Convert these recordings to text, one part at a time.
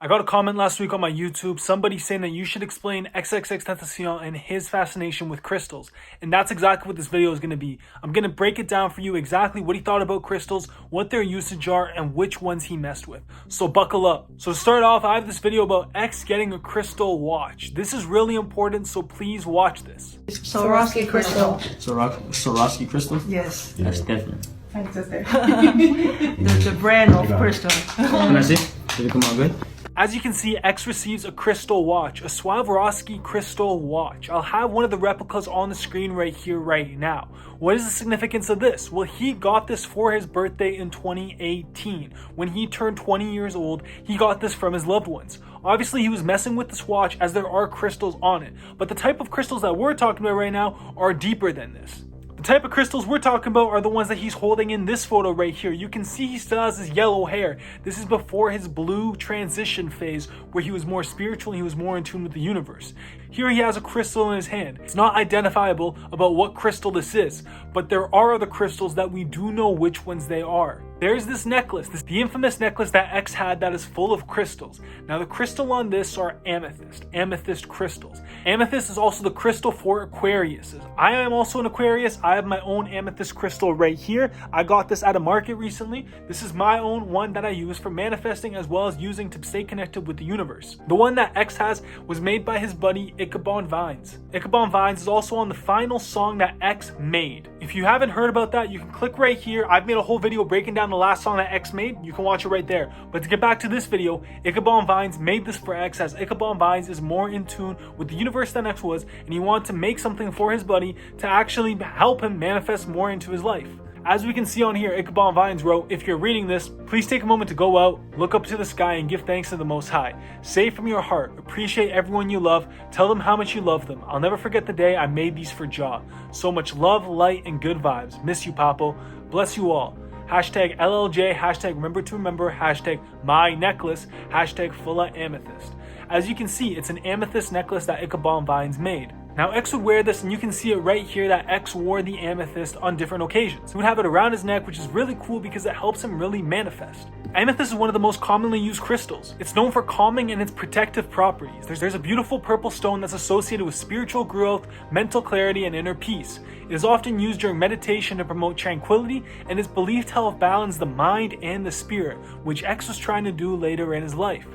I got a comment last week on my YouTube, somebody saying that you should explain XXXTentacion and his fascination with crystals. And that's exactly what this video is going to be. I'm going to break it down for you exactly what he thought about crystals, what their usage are, and which ones he messed with. So buckle up. So to start off, I have this video about X getting a crystal watch. This is really important, so please watch this. Swarovski crystal. Swarovski crystal? Yes. That's different. The brand of crystal. Can I see? Did it come out good? As you can see, X receives a crystal watch, a Swarovski crystal watch. I'll have one of the replicas on the screen right here, right now. What is the significance of this? Well, he got this for his birthday in 2018. When he turned 20 years old, he got this from his loved ones. Obviously, he was messing with this watch as there are crystals on it, but the type of crystals that we're talking about right now are deeper than this. The type of crystals we're talking about are the ones that he's holding in this photo right here. You can see he still has his yellow hair. This is before his blue transition phase where he was more spiritual and he was more in tune with the universe. Here he has a crystal in his hand. It's not identifiable about what crystal this is, but there are other crystals that we do know which ones they are. There's this necklace, the infamous necklace that X had that is full of crystals. Now the crystal on this are amethyst crystals. Amethyst is also the crystal for Aquariuses. I am also an Aquarius. I have my own amethyst crystal right here. I got this at a market recently. This is my own one that I use for manifesting as well as using to stay connected with the universe. The one that X has was made by his buddy Ichabod Vines. Ichabod Vines is also on the final song that X made. If you haven't heard about that, you can click right here. I've made a whole video breaking down the last song that X made. You can watch it right there. But to get back to this video, Ichabod Vines made this for X as Ichabod Vines is more in tune with the universe than X was, and he wanted to make something for his buddy to actually help him manifest more into his life. As we can see on here, Ichabod Vines wrote, "If you're reading this, please take a moment to go out, look up to the sky, and give thanks to the Most High. Say from your heart, appreciate everyone you love, tell them how much you love them. I'll never forget the day I made these for Jah. So much love, light, and good vibes. Miss you, Papo. Bless you all. Hashtag LLJ, hashtag remember to remember, hashtag my necklace, hashtag full of amethyst." As you can see, it's an amethyst necklace that Ichabod Vines made. Now X would wear this, and you can see it right here that X wore the amethyst on different occasions. He would have it around his neck, which is really cool because it helps him really manifest. Amethyst is one of the most commonly used crystals. It's known for calming and its protective properties. There's a beautiful purple stone that's associated with spiritual growth, mental clarity, and inner peace. It is often used during meditation to promote tranquility, and is believed to help balance the mind and the spirit, which X was trying to do later in his life.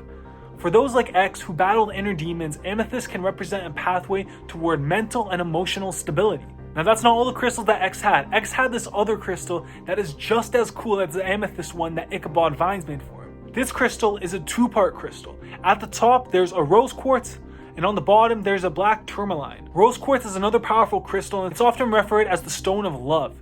For those like X who battled inner demons, amethyst can represent a pathway toward mental and emotional stability. Now that's not all the crystals that X had. X had this other crystal that is just as cool as the amethyst one that Ichabod Vines made for him. This crystal is a two-part crystal. At the top there's a rose quartz, and on the bottom there's a black tourmaline. Rose quartz is another powerful crystal, and it's often referred as the stone of love.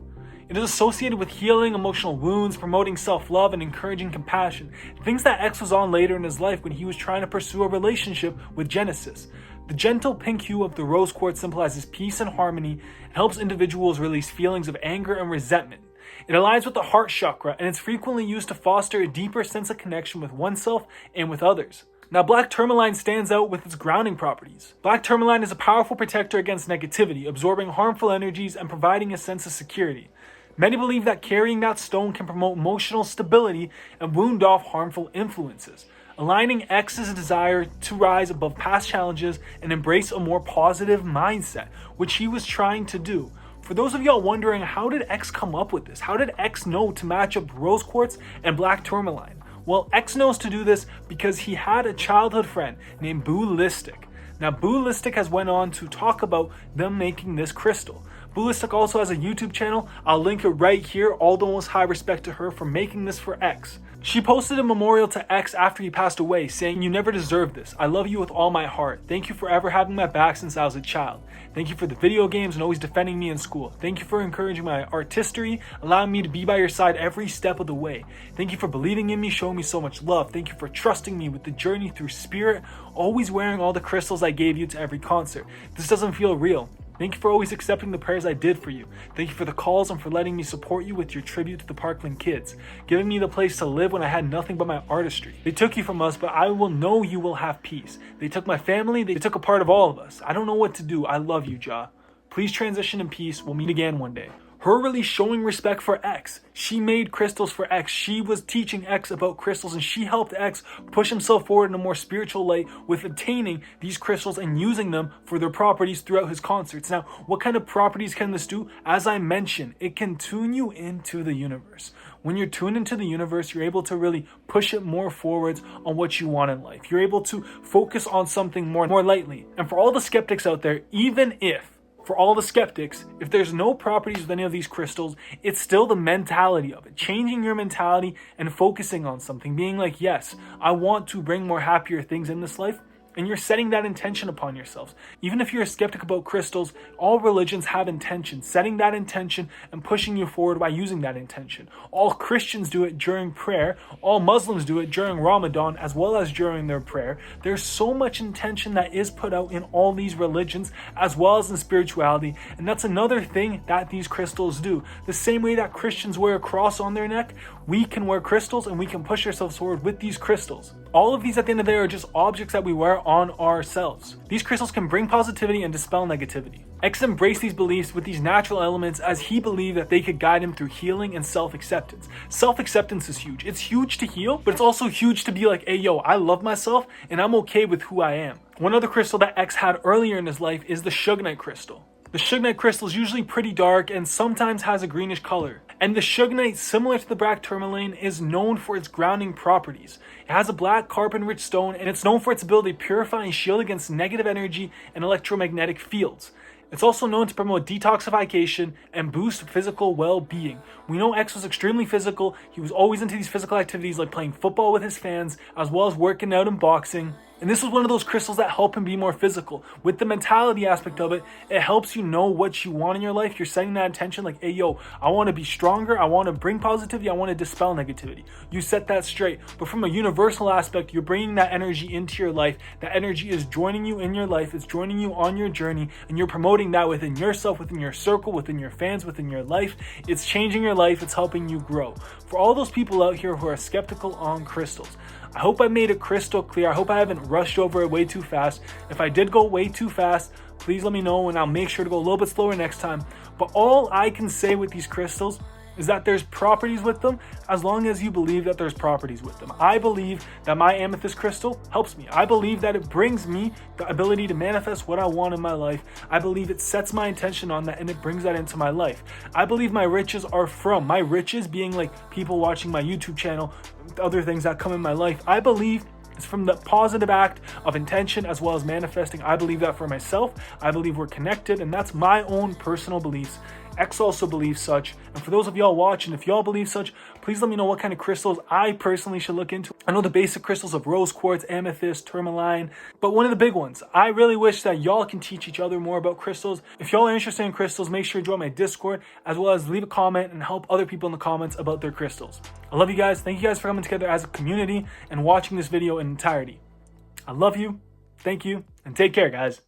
It is associated with healing emotional wounds, promoting self-love, and encouraging compassion, things that X was on later in his life when he was trying to pursue a relationship with Genesis. The gentle pink hue of the rose quartz symbolizes peace and harmony and helps individuals release feelings of anger and resentment. It aligns with the heart chakra, and it's frequently used to foster a deeper sense of connection with oneself and with others. Now, black tourmaline stands out with its grounding properties. Black tourmaline is a powerful protector against negativity, absorbing harmful energies and providing a sense of security. Many believe that carrying that stone can promote emotional stability and wound off harmful influences, aligning X's desire to rise above past challenges and embrace a more positive mindset, which he was trying to do. For those of y'all wondering, how did X come up with this? How did X know to match up rose quartz and black tourmaline? Well, X knows to do this because he had a childhood friend named Boolistic. Now, Boolistic has went on to talk about them making this crystal. Boolistic also has a YouTube channel. I'll link it right here. All the most high respect to her for making this for X. She posted a memorial to X after he passed away saying, "You never deserved this. I love you with all my heart. Thank you for ever having my back since I was a child. Thank you for the video games and always defending me in school. Thank you for encouraging my artistry, allowing me to be by your side every step of the way. Thank you for believing in me, showing me so much love. Thank you for trusting me with the journey through spirit, always wearing all the crystals I gave you to every concert. This doesn't feel real. Thank you for always accepting the prayers I did for you. Thank you for the calls and for letting me support you with your tribute to the Parkland kids, giving me the place to live when I had nothing but my artistry. They took you from us, but I will know you will have peace. They took my family, they took a part of all of us. I don't know what to do. I love you, Jah. Please transition in peace. We'll meet again one day." her really showing respect for X. She made crystals for X. She was teaching X about crystals, and she helped X push himself forward in a more spiritual light with obtaining these crystals and using them for their properties throughout his concerts. Now, what kind of properties can this do? As I mentioned, it can tune you into the universe. When you're tuned into the universe, you're able to really push it more forwards on what you want in life. You're able to focus on something more lightly. And for all the skeptics out there, if there's no properties with any of these crystals, it's still the mentality of it. Changing your mentality and focusing on something. Being like, yes, I want to bring more happier things in this life. And you're setting that intention upon yourselves. Even if you're a skeptic about crystals, all religions have intention. Setting that intention and pushing you forward by using that intention. All Christians do it during prayer. All Muslims do it during Ramadan as well as during their prayer. There's so much intention that is put out in all these religions as well as in spirituality. And that's another thing that these crystals do. The same way that Christians wear a cross on their neck, we can wear crystals and we can push ourselves forward with these crystals. All of these at the end of the day are just objects that we wear on ourselves. These crystals can bring positivity and dispel negativity. X embraced these beliefs with these natural elements as he believed that they could guide him through healing and self-acceptance. Self-acceptance is huge. It's huge to heal, but it's also huge to be like, hey yo, I love myself and I'm okay with who I am. One other crystal that X had earlier in his life is the Sugarite crystal. The Sugarite crystal is usually pretty dark and sometimes has a greenish color. And the Sugarite, similar to the black tourmaline, is known for its grounding properties. It has a black carbon-rich stone, and it's known for its ability to purify and shield against negative energy and electromagnetic fields. It's also known to promote detoxification and boost physical well-being. We know X was extremely physical. He was always into these physical activities like playing football with his fans, as well as working out and boxing. And this was one of those crystals that help him be more physical. With the mentality aspect of it, it helps you know what you want in your life. You're setting that intention like, hey, yo, I want to be stronger. I want to bring positivity. I want to dispel negativity. You set that straight. But from a universal aspect, you're bringing that energy into your life. That energy is joining you in your life. It's joining you on your journey. And you're promoting that within yourself, within your circle, within your fans, within your life. It's changing your life. It's helping you grow. For all those people out here who are skeptical on crystals, I hope I made it crystal clear. I hope I haven't rushed over it way too fast. If I did go way too fast, please let me know and I'll make sure to go a little bit slower next time. But all I can say with these crystals is that there's properties with them as long as you believe that there's properties with them. I believe that my amethyst crystal helps me. I believe that it brings me the ability to manifest what I want in my life. I believe it sets my intention on that and it brings that into my life. I believe my riches are from my riches being like people watching my YouTube channel, other things that come in my life. I believe it's from the positive act of intention as well as manifesting. I believe that for myself. I believe we're connected, and that's my own personal beliefs. X also believes such. And for those of y'all watching, if y'all believe such, please let me know what kind of crystals I personally should look into. I know the basic crystals of rose quartz, amethyst, tourmaline, but one of the big ones. I really wish that y'all can teach each other more about crystals. If y'all are interested in crystals, make sure to join my Discord, as well as leave a comment and help other people in the comments about their crystals. I love you guys. Thank you guys for coming together as a community and watching this video in entirety. I love you. Thank you. And take care, guys.